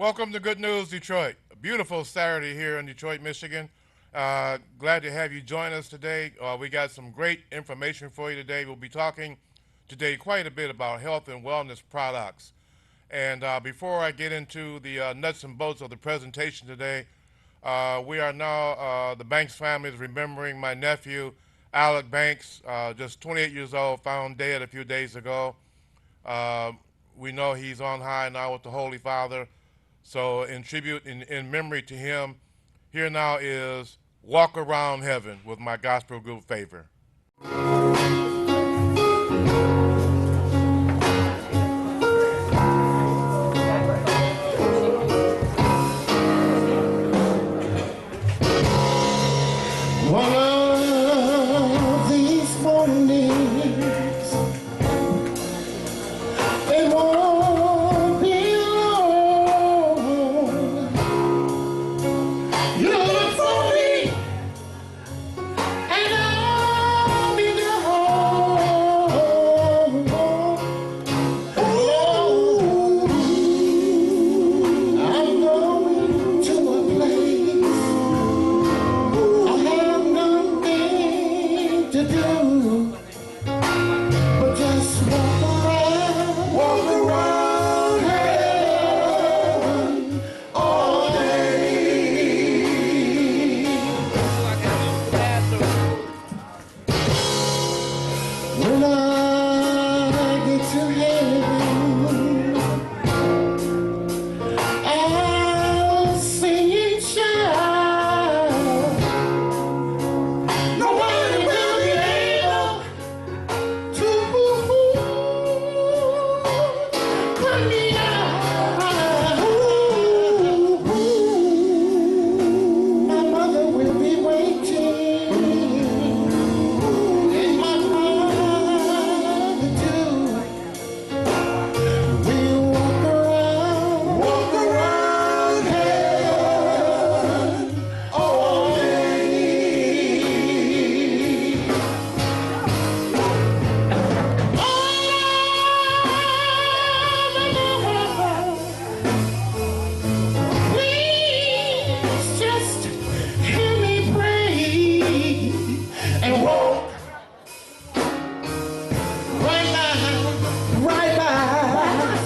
Welcome to Good News Detroit. A beautiful Saturday here in Detroit, Michigan. Glad to have you join us today. We got some great information for you today. We'll be talking today quite a bit about health and wellness products. And before I get into the nuts and bolts of the presentation today, we are now, the Banks family is remembering my nephew, Alec Banks, just 28 years old, found dead a few days ago. Uh, we know he's on high now with the Holy Father. So, in tribute, in memory to him, here now is Walk Around Heaven with my gospel group Favor. One of these mornings, it won't be long. You look for me, and I'll be gone. Oh, I'm going to a place I have nothing to do but just walk around heaven all day. When I get to heaven, I'll sing and shout. Nobody will be able to put me out. My mother will be waiting, and my father too. We'll walk around heaven all day. Please just hear me pray and walk right by my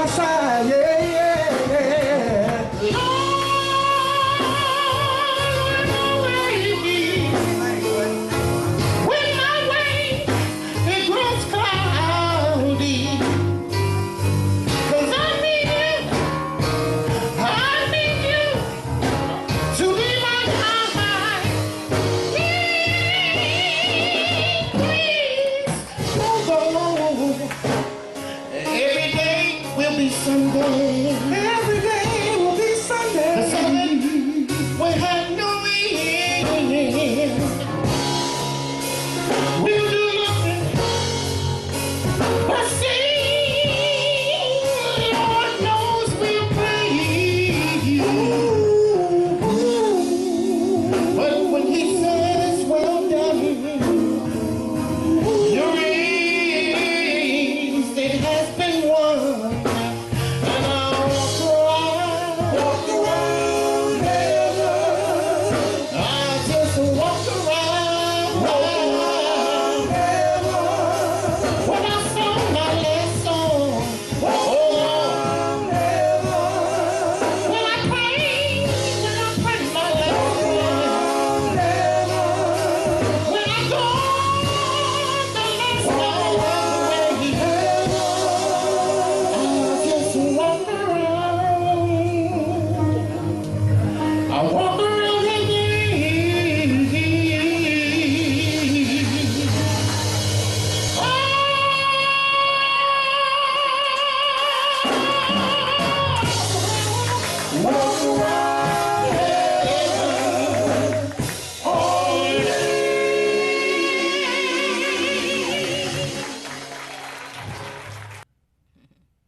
side, yeah. Lord, when my way it grows cloudy, 'cause I need you to be my guide. Please don't go. Every day will be Sunday. Every day will be Sunday. The Sunday will have no end. We'll do nothing but sing. Lord knows we'll praise. But when He says, "Well done," your race it has been won, and I'll walk around heaven. I'll just walk around heaven. When I sung my last song, when I prayed my last song, when I go the last hour away, I'll just walk around. I walk around again. Walk around heaven all day.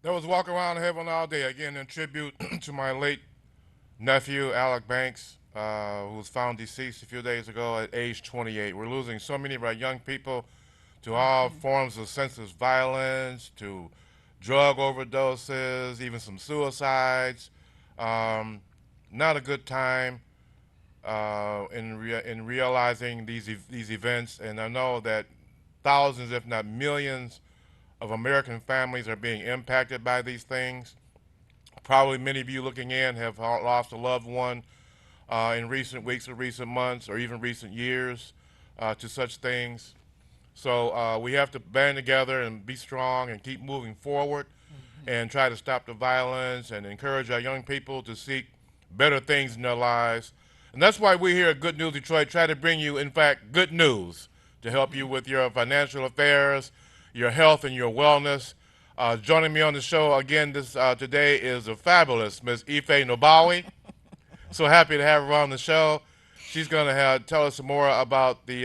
That was Walk Around Heaven All Day, again in tribute to my late nephew, Alec Banks, who was found deceased a few days ago at age 28. We're losing so many of our young people to all forms of senseless violence, to drug overdoses, even some suicides. Um, Not a good time in realizing these events, and I know that thousands, if not millions, of American families are being impacted by these things. Probably many of you looking in have lost a loved one in recent weeks or recent months or even recent years to such things. So we have to band together and be strong and keep moving forward and try to stop the violence and encourage our young people to seek better things in their lives. And that's why we here at Good News Detroit try to bring you, in fact, good news to help you with your financial affairs, your health, and your wellness. Joining me on the show again this today is a fabulous Miss Ife Nobawi. So happy to have her on the show. She's going to tell us some more about the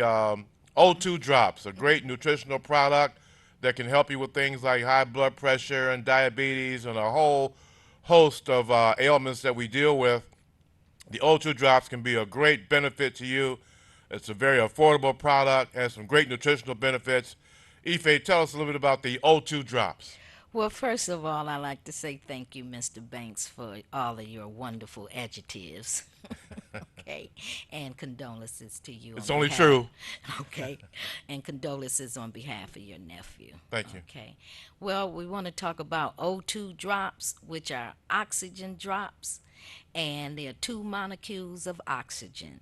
O2 drops, a great nutritional product that can help you with things like high blood pressure and diabetes and a whole host of ailments that we deal with. The O2 drops can be a great benefit to you. It's a very affordable product, has some great nutritional benefits. Ife, tell us a little bit about the O2 drops. Well, first of all, I like to say thank you, Mr. Banks, for all of your wonderful adjectives. Okay, and condolences to you It's on only behalf. true. Okay, and condolences on behalf of your nephew. Thank you. Okay, well, we want to talk about O2 drops, which are oxygen drops, and they are two molecules of oxygen.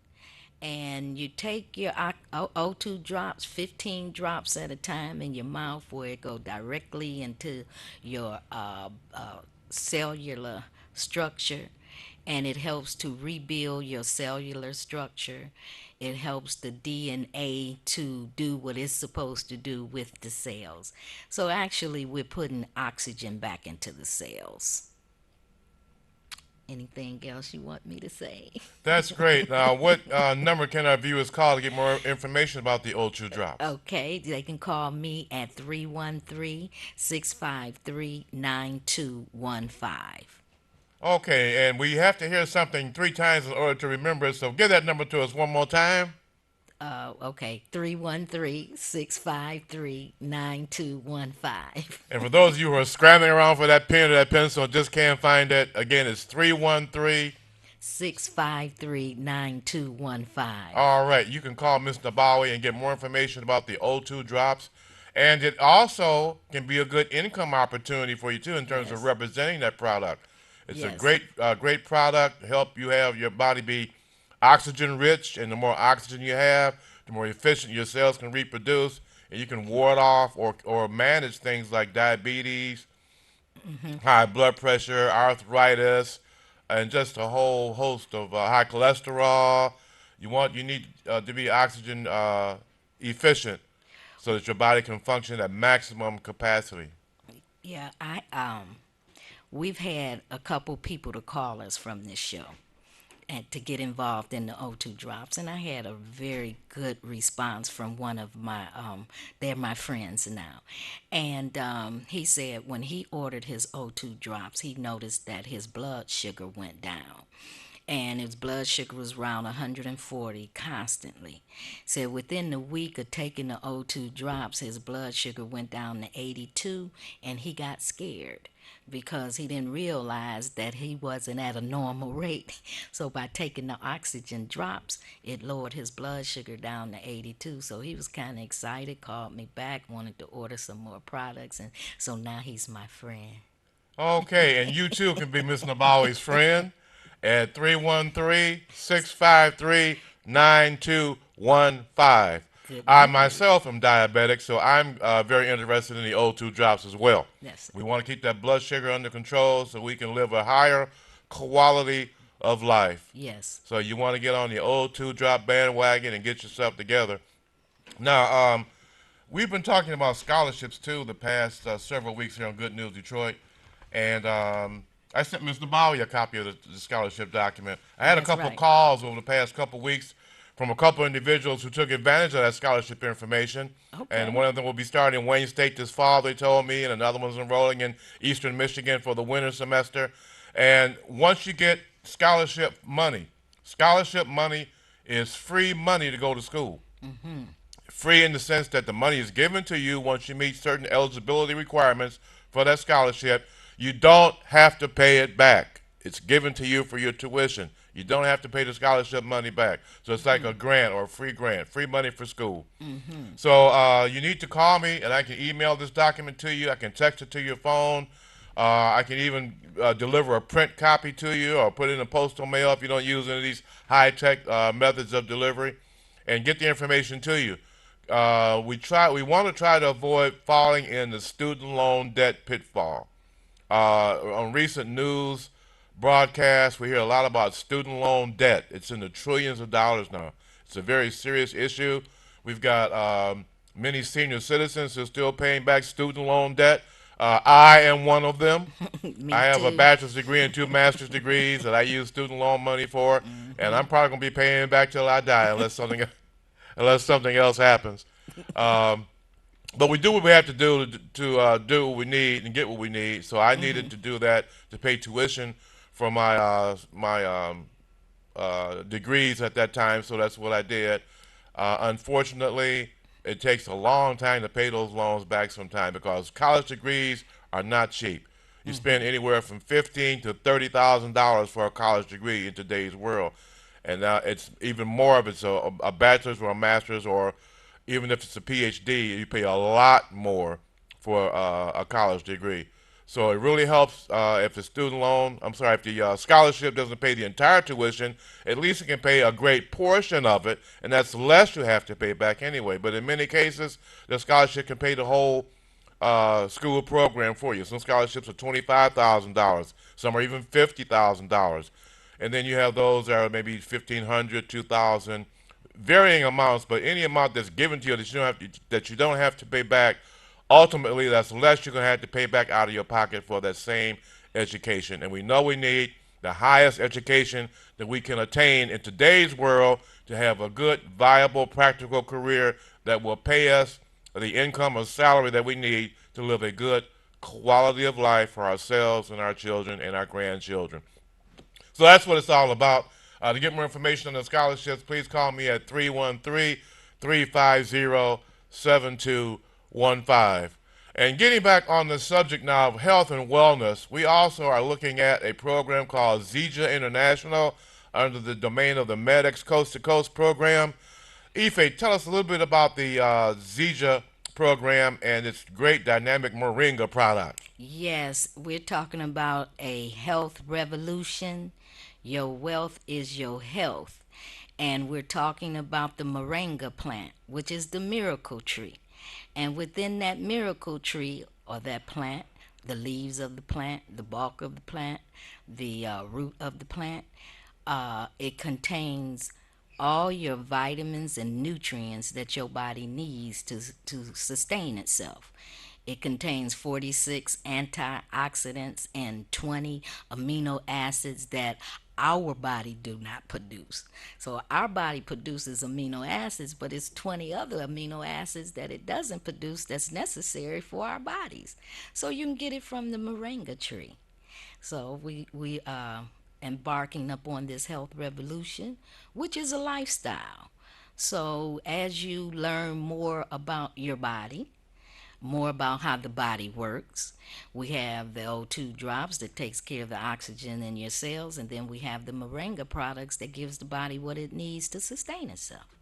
And you take your O2 drops, 15 drops at a time in your mouth, where it go directly into your cellular structure, and it helps to rebuild your cellular structure. It helps the DNA to do what it's supposed to do with the cells. So actually, we're putting oxygen back into the cells. Anything else you want me to say? That's great. Now, what number can our viewers call to get more information about the O2 drops? Okay, they can call me at 313-653-9215. Okay, and we have to hear something three times in order to remember it. So give that number to us one more time. Okay, 313-653-9215. And for those of you who are scrambling around for that pen or that pencil and just can't find it, again, it's 313. 653-9215. All right, you can call Ms. Nabawi and get more information about the O2 drops. And it also can be a good income opportunity for you, too, in terms of Yes. representing that product. It's a Yes. great product to help you have your body be oxygen rich, and the more oxygen you have, the more efficient your cells can reproduce, and you can ward off or manage things like diabetes, high blood pressure, arthritis, and just a whole host of high cholesterol. You need to be oxygen efficient so that your body can function at maximum capacity. Yeah, we've had a couple people to call us from this show and to get involved in the O2 drops, and I had a very good response from one of my they're my friends now, and he said when he ordered his O2 drops, he noticed that his blood sugar went down, and his blood sugar was around 140 constantly. So within the week of taking the O2 drops, his blood sugar went down to 82, and he got scared because he didn't realize that he wasn't at a normal rate. So by taking the oxygen drops, it lowered his blood sugar down to 82. So he was kind of excited, called me back, wanted to order some more products, and so now he's my friend. Okay, and you too can be Miss Nabawi's friend at 313-653-9215. Good I news. myself am diabetic, so I'm very interested in the O2 drops as well. Yes. We want to keep that blood sugar under control so we can live a higher quality of life. Yes. So you want to get on the O2 drop bandwagon and get yourself together. Now, we've been talking about scholarships too the past several weeks here on Good News Detroit, and I sent Ms. Nabawi a copy of the scholarship document. I had a That's couple of right. calls over the past couple of weeks from a couple of individuals who took advantage of that scholarship information, and Okay. one of them will be starting in Wayne State this fall, they told me, and another one's enrolling in Eastern Michigan for the winter semester. And once you get scholarship money is free money to go to school. Free in the sense that the money is given to you once you meet certain eligibility requirements for that scholarship, you don't have to pay it back. It's given to you for your tuition. You don't have to pay the scholarship money back. So it's like a grant or a free grant, free money for school. So you need to call me, and I can email this document to you. I can text it to your phone. I can even deliver a print copy to you or put it in a postal mail if you don't use any of these high-tech methods of delivery, and get the information to you. We want to try to avoid falling in the student loan debt pitfall. On recent news broadcasts, we hear a lot about student loan debt. It's in the trillions of dollars now. It's a very serious issue. We've got many senior citizens who are still paying back student loan debt. I am one of them. Me I have a too. bachelor's degree and 2 master's degrees that I use student loan money for, and I'm probably gonna be paying it back till I die unless something else happens. But we do what we have to do to do what we need and get what we need. So I needed to do that to pay tuition for my degrees at that time. So that's what I did. Unfortunately, it takes a long time to pay those loans back sometimes because college degrees are not cheap. You spend anywhere from $15,000 to $30,000 for a college degree in today's world, and it's even more if it's a bachelor's or a master's, or even if it's a PhD, you pay a lot more for a college degree. So it really helps if the if the scholarship doesn't pay the entire tuition, at least it can pay a great portion of it, and that's less you have to pay back anyway. But in many cases, the scholarship can pay the whole school program for you. Some scholarships are $25,000, some are even $50,000, and then you have those that are maybe $1,500, $2,000, varying amounts. But any amount that's given to you that you don't have to pay back, ultimately that's less you're going to have to pay back out of your pocket for that same education. And we know we need the highest education that we can attain in today's world to have a good, viable, practical career that will pay us the income or salary that we need to live a good quality of life for ourselves and our children and our grandchildren. So that's what it's all about. To get more information on the scholarships, please call me at 313-350-7215. And getting back on the subject now of health and wellness, we also are looking at a program called Zija International under the domain of the MedX Coast to Coast program. Ife, tell us a little bit about the Zija program and its great dynamic moringa product. Yes, we're talking about a health revolution. Your wealth is your health. And we're talking about the moringa plant, which is the miracle tree. And within that miracle tree or that plant, the leaves of the plant, the bark of the plant, the root of the plant, it contains all your vitamins and nutrients that your body needs to sustain itself. It contains 46 antioxidants and 20 amino acids that our body do not produce. So our body produces amino acids, but it's 20 other amino acids that it doesn't produce that's necessary for our bodies. So you can get it from the moringa tree. So we embarking upon this health revolution, which is a lifestyle. So as you learn more about your body, more about how the body works, we have the O2 drops that takes care of the oxygen in your cells, and then we have the moringa products that gives the body what it needs to sustain itself.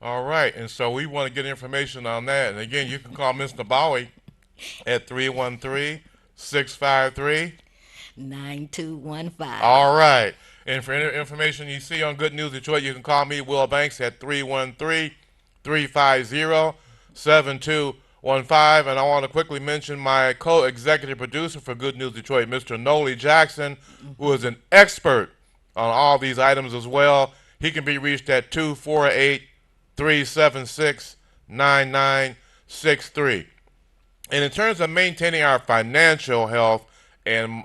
All right, and so we want to get information on that. And again, you can call Mr. Bowie at 313-653. 9215. All right. And for any information you see on Good News Detroit, you can call me, Will Banks, at 313-350-7215. And I want to quickly mention my co-executive producer for Good News Detroit, Mr. Noli Jackson, who is an expert on all these items as well. He can be reached at 248-376-9963. And in terms of maintaining our financial health, and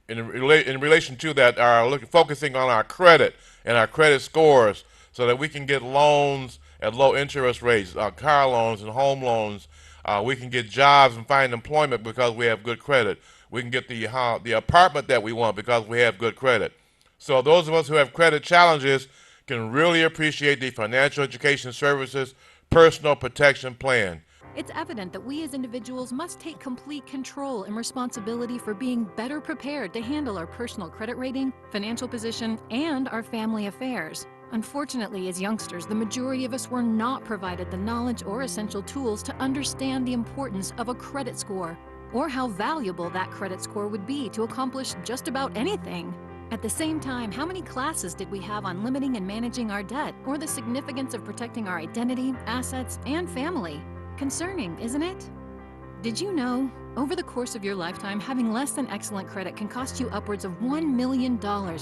in relation to that, are focusing on our credit and our credit scores so that we can get loans at low interest rates, car loans and home loans. We can get jobs and find employment because we have good credit. We can get the apartment that we want because we have good credit. So those of us who have credit challenges can really appreciate the Financial Education Services Personal Protection Plan. It's evident that we as individuals must take complete control and responsibility for being better prepared to handle our personal credit rating, financial position, and our family affairs. Unfortunately, as youngsters, the majority of us were not provided the knowledge or essential tools to understand the importance of a credit score, or how valuable that credit score would be to accomplish just about anything. At the same time, how many classes did we have on limiting and managing our debt, or the significance of protecting our identity, assets, and family? Concerning, isn't it? Did you know, over the course of your lifetime, having less than excellent credit can cost you upwards of $1 million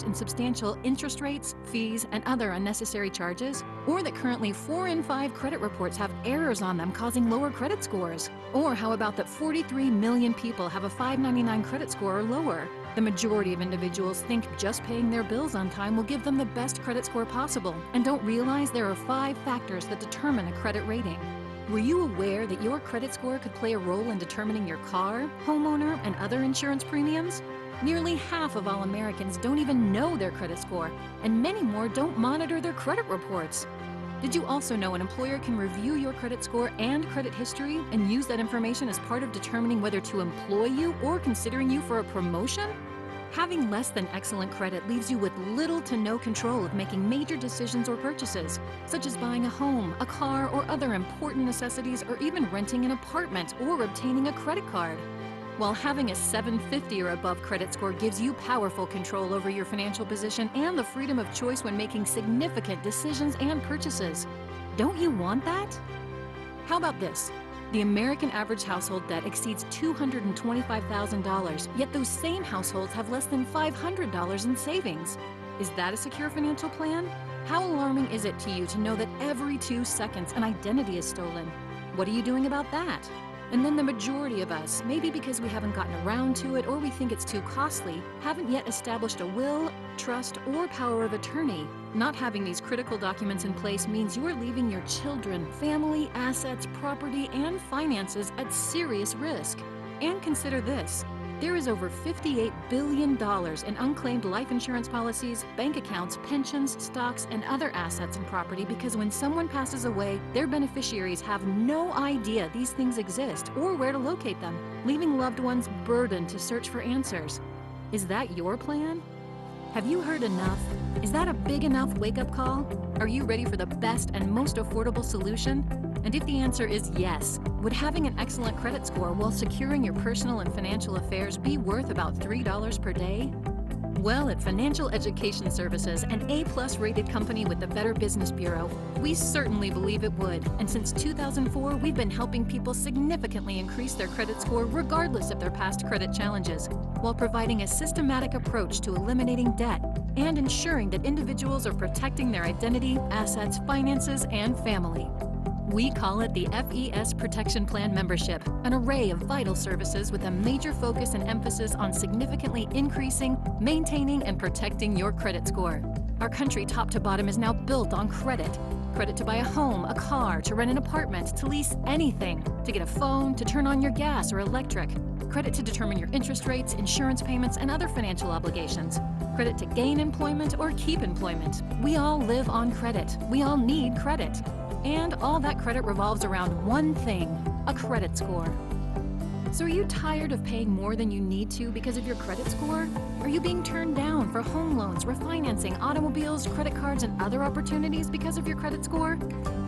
in substantial interest rates, fees, and other unnecessary charges? Or that currently 4 in 5 credit reports have errors on them causing lower credit scores? Or how about that 43 million people have a 599 credit score or lower? The majority of individuals think just paying their bills on time will give them the best credit score possible, and don't realize there are 5 factors that determine a credit rating. Were you aware that your credit score could play a role in determining your car, homeowner, and other insurance premiums? Nearly half of all Americans don't even know their credit score, and many more don't monitor their credit reports. Did you also know an employer can review your credit score and credit history and use that information as part of determining whether to employ you or considering you for a promotion? Having less than excellent credit leaves you with little to no control of making major decisions or purchases, such as buying a home, a car, or other important necessities, or even renting an apartment or obtaining a credit card. While having a 750 or above credit score gives you powerful control over your financial position and the freedom of choice when making significant decisions and purchases. Don't you want that? How about this? The American average household debt exceeds $225,000, yet those same households have less than $500 in savings. Is that a secure financial plan? How alarming is it to you to know that every 2 seconds an identity is stolen? What are you doing about that? And then the majority of us, maybe because we haven't gotten around to it or we think it's too costly, haven't yet established a will, trust, or power of attorney. Not having these critical documents in place means you are leaving your children, family, assets, property, and finances at serious risk. And consider this. There is over $58 billion in unclaimed life insurance policies, bank accounts, pensions, stocks, and other assets and property because when someone passes away, their beneficiaries have no idea these things exist or where to locate them, leaving loved ones burdened to search for answers. Is that your plan? Have you heard enough? Is that a big enough wake-up call? Are you ready for the best and most affordable solution? And if the answer is yes, would having an excellent credit score while securing your personal and financial affairs be worth about $3 per day? Well, at Financial Education Services, an A-plus rated company with the Better Business Bureau, we certainly believe it would. And since 2004, we've been helping people significantly increase their credit score regardless of their past credit challenges, while providing a systematic approach to eliminating debt and ensuring that individuals are protecting their identity, assets, finances, and family. We call it the FES Protection Plan membership, an array of vital services with a major focus and emphasis on significantly increasing, maintaining, and protecting your credit score. Our country top to bottom is now built on credit. Credit to buy a home, a car, to rent an apartment, to lease anything, to get a phone, to turn on your gas or electric. Credit to determine your interest rates, insurance payments, and other financial obligations. Credit to gain employment or keep employment. We all live on credit. We all need credit. And all that credit revolves around one thing, a credit score. So are you tired of paying more than you need to because of your credit score? Are you being turned down for home loans, refinancing, automobiles, credit cards, and other opportunities because of your credit score?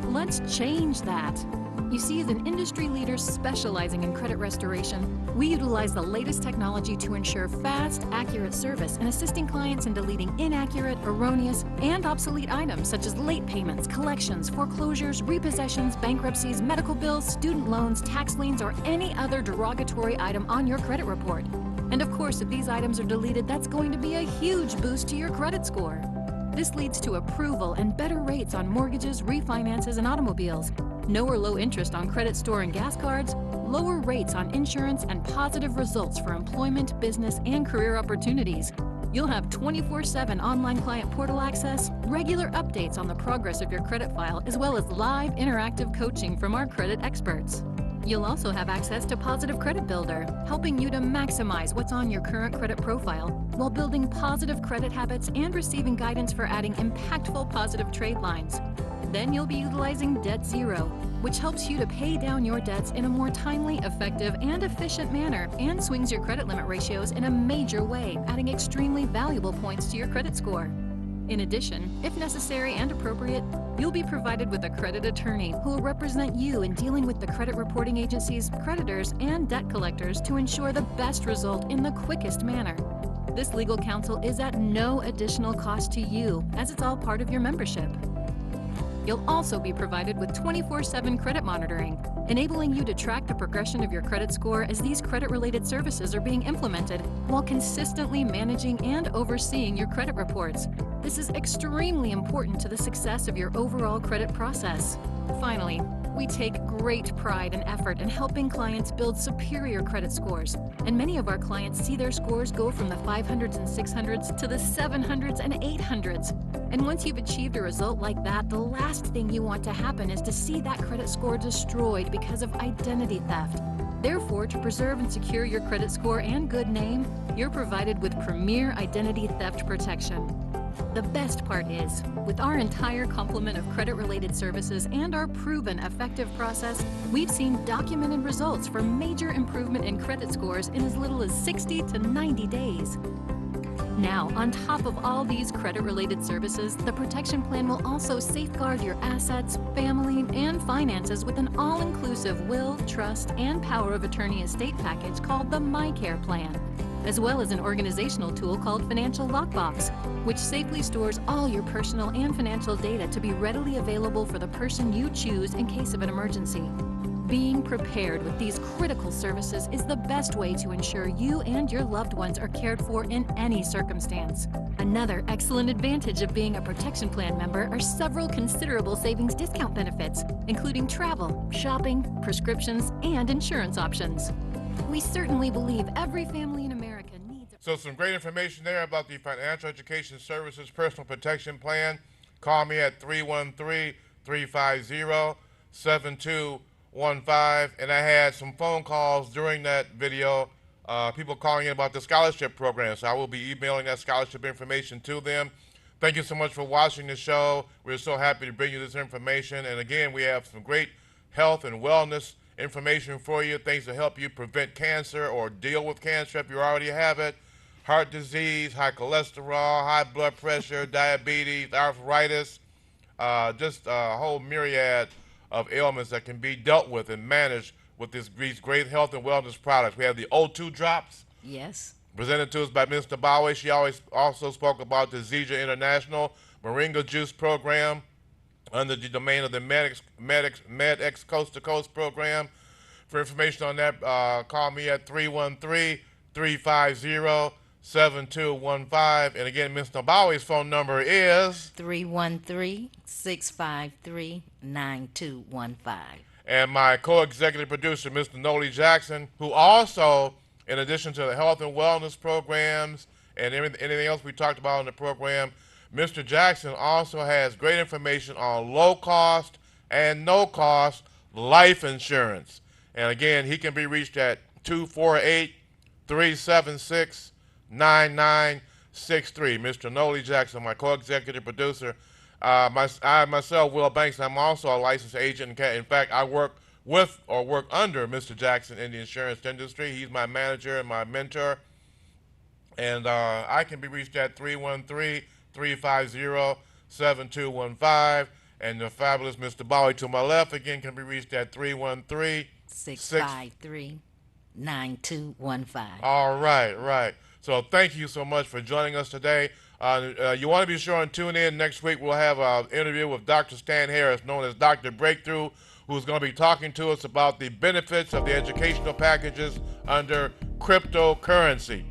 Let's change that. You see, as an industry leader specializing in credit restoration, we utilize the latest technology to ensure fast, accurate service and assisting clients in deleting inaccurate, erroneous, and obsolete items such as late payments, collections, foreclosures, repossessions, bankruptcies, medical bills, student loans, tax liens, or any other derogatory item on your credit report. And of course, if these items are deleted, that's going to be a huge boost to your credit score. This leads to approval and better rates on mortgages, refinances, and automobiles. No or low interest on credit store and gas cards, lower rates on insurance, and positive results for employment, business, and career opportunities. You'll have 24/7 online client portal access, regular updates on the progress of your credit file, as well as live interactive coaching from our credit experts. You'll also have access to Positive Credit Builder, helping you to maximize what's on your current credit profile while building positive credit habits and receiving guidance for adding impactful positive trade lines. Then you'll be utilizing Debt Zero, which helps you to pay down your debts in a more timely, effective, and efficient manner and swings your credit limit ratios in a major way, adding extremely valuable points to your credit score. In addition, if necessary and appropriate, you'll be provided with a credit attorney who will represent you in dealing with the credit reporting agencies, creditors, and debt collectors to ensure the best result in the quickest manner. This legal counsel is at no additional cost to you, as it's all part of your membership. You'll also be provided with 24/7 credit monitoring, enabling you to track the progression of your credit score as these credit-related services are being implemented, while consistently managing and overseeing your credit reports. This is extremely important to the success of your overall credit process. Finally, we take great pride and effort in helping clients build superior credit scores, and many of our clients see their scores go from the 500s and 600s to the 700s and 800s. And once you've achieved a result like that, the last thing you want to happen is to see that credit score destroyed because of identity theft. Therefore, to preserve and secure your credit score and good name, you're provided with premier identity theft protection. The best part is, with our entire complement of credit-related services and our proven effective process, we've seen documented results for major improvement in credit scores in as little as 60 to 90 days. Now, on top of all these credit-related services, the Protection Plan will also safeguard your assets, family, and finances with an all-inclusive will, trust, and power of attorney estate package called the MyCare Plan, as well as an organizational tool called Financial Lockbox, which safely stores all your personal and financial data to be readily available for the person you choose in case of an emergency. Being prepared with these critical services is the best way to ensure you and your loved ones are cared for in any circumstance. Another excellent advantage of being a Protection Plan member are several considerable savings discount benefits, including travel, shopping, prescriptions, and insurance options. We certainly believe every family in America needs a... So some great information there about the Financial Education Services Personal Protection Plan. Call me at 313-350-7215. And I had some phone calls during that video, people calling in about the scholarship program. So I will be emailing that scholarship information to them. Thank you so much for watching the show. We're so happy to bring you this information. And again, we have some great health and wellness information for you, things to help you prevent cancer or deal with cancer if you already have it, heart disease, high cholesterol, high blood pressure, diabetes, arthritis, just a whole myriad of ailments that can be dealt with and managed with these great health and wellness products. We have the O2 drops. Yes. Presented to us by Ms. Nabawi. She always also spoke about the Zija International Moringa Juice Program under the domain of the MedX Coast to Coast program. For information on that, call me at 313-350-7215. And again, Ms. Nabawi's phone number is 313-653-9215. And my co-executive producer, Mr. Noli Jackson, who also, in addition to the health and wellness programs and anything else we talked about in the program, Mr. Jackson also has great information on low-cost and no-cost life insurance. And again, he can be reached at 248-376-9963. Mr. Noli Jackson, my co-executive producer. I myself, Will Banks, I'm also a licensed agent. In fact, I work with or work under Mr. Jackson in the insurance industry. He's my manager and my mentor. And I can be reached at 313-350-7215. And the fabulous Mr. Bowie to my left, again, can be reached at 313-653-9215. All right. So thank you so much for joining us today. You want to be sure and tune in. Next week we'll have an interview with Dr. Stan Harris, known as Dr. Breakthrough, who's going to be talking to us about the benefits of the educational packages under cryptocurrency.